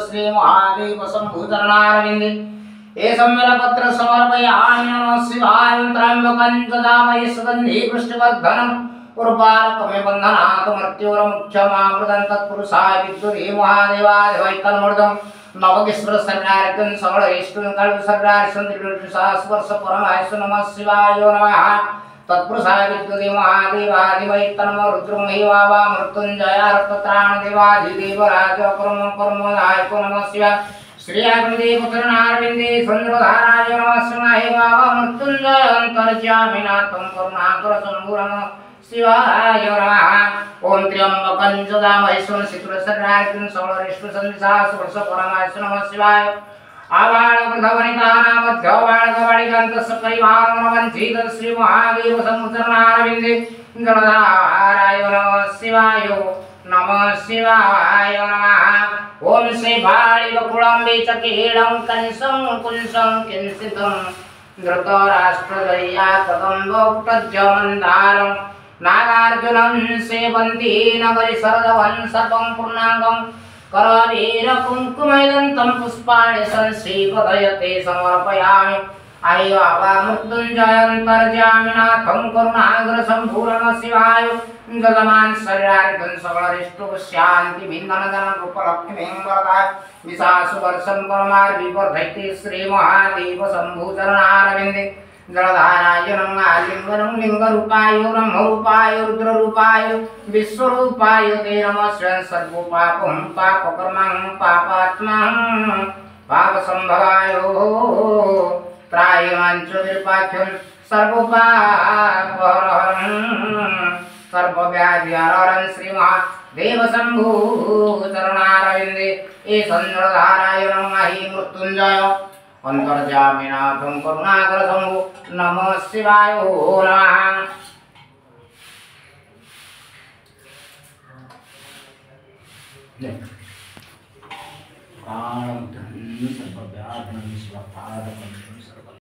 श्री महादेव शंभुचरणारविंदे ये सम्मेलपत्र समर्पयामि नमः शिवाय त्र्यंबकं ददामि सुगंधि पुष्टिवर्धनम् उर्वारुकमेव बन्धनात् मृत्योर्मुक्षमामृतं तत्पुरुषाय विद्युरे महादेवाय वैकल्मूर्धं नवकिस्वर सर्गार्कं सकलैष्टुं कल्पसर्गार्कं त्रिपुरसहस्रवर्ष परमायसु नमः शिवाय नमः तत्पुरुषाय विद्युरे महादेवाय वैकल्म रुद्रं हेवावा मृत्युंजय रक्तत्राण देवाधिदेवराज कर्म नमः शिवाय श्री अग्निदेवचरणारविंदे चंद्रधाराय नमः शिवाय बाबा मृत्युंजय अंतर्यामिनाथं करुणाकर शंभु नमः शिवाय नमः ओम त्र्यंबकं यजामहे सुरसर्गार्कं सकलैष्टुसंसारवर्ष परमायसु नमः शिवाय आवाळ प्रधवनिता नामध्यवाळ गवाळिकान्तस्य परिवारमनवञ्चित श्री महादेव शंभुचरणारविंदे जलधाराय नमः शिवाय नमः शिवाय नमः ओम श्री भाळिवकुळंबे चकेलं कंसं कुंसं किंसितं धृतराष्ट्रजया कदम्बोक्तजमन्दारं नागार्जुनं सेवन्ति नगरि सरदवं सर्वं पूर्णाङ्गं करवीर कुङ्कुमैदन्तं पुष्पाणि संसेवदयते समर्पयामि आय्यावा मृत्युञ्जयन्तर्यामिनाथं करुणाग्र शम्भो नमः शिवाय जगमान शरीरार्कं सकलरिष्टु शान्ति भिन्ननगन रूपलक्ष्मीं वरदाय विशासुवर्षं परमार्विवर्धयति श्री महादेव शम्भुचरणारविन्दे जलधाराय नमः आलिङ्गनं लिङ्गरूपाय ब्रह्मरूपाय रुद्ररूपाय विश्वरूपाय ते नमः स्वयं सर्वपापं पापकर्मं पापात्मं पापसम्भवाय त्रायमाञ्चोतिर्पाख्यं सर्वपापहरं सर्वव्याधिहरं श्री महादेव शम्भुचरणारविन्दे ये जलधाराय नमः हि मृत्युञ्जय अंतर्यामिनाथं करुणाकर शम्भो नमः शिवाय नमः प्राणं धन सर्वव्याधि विश्वपाद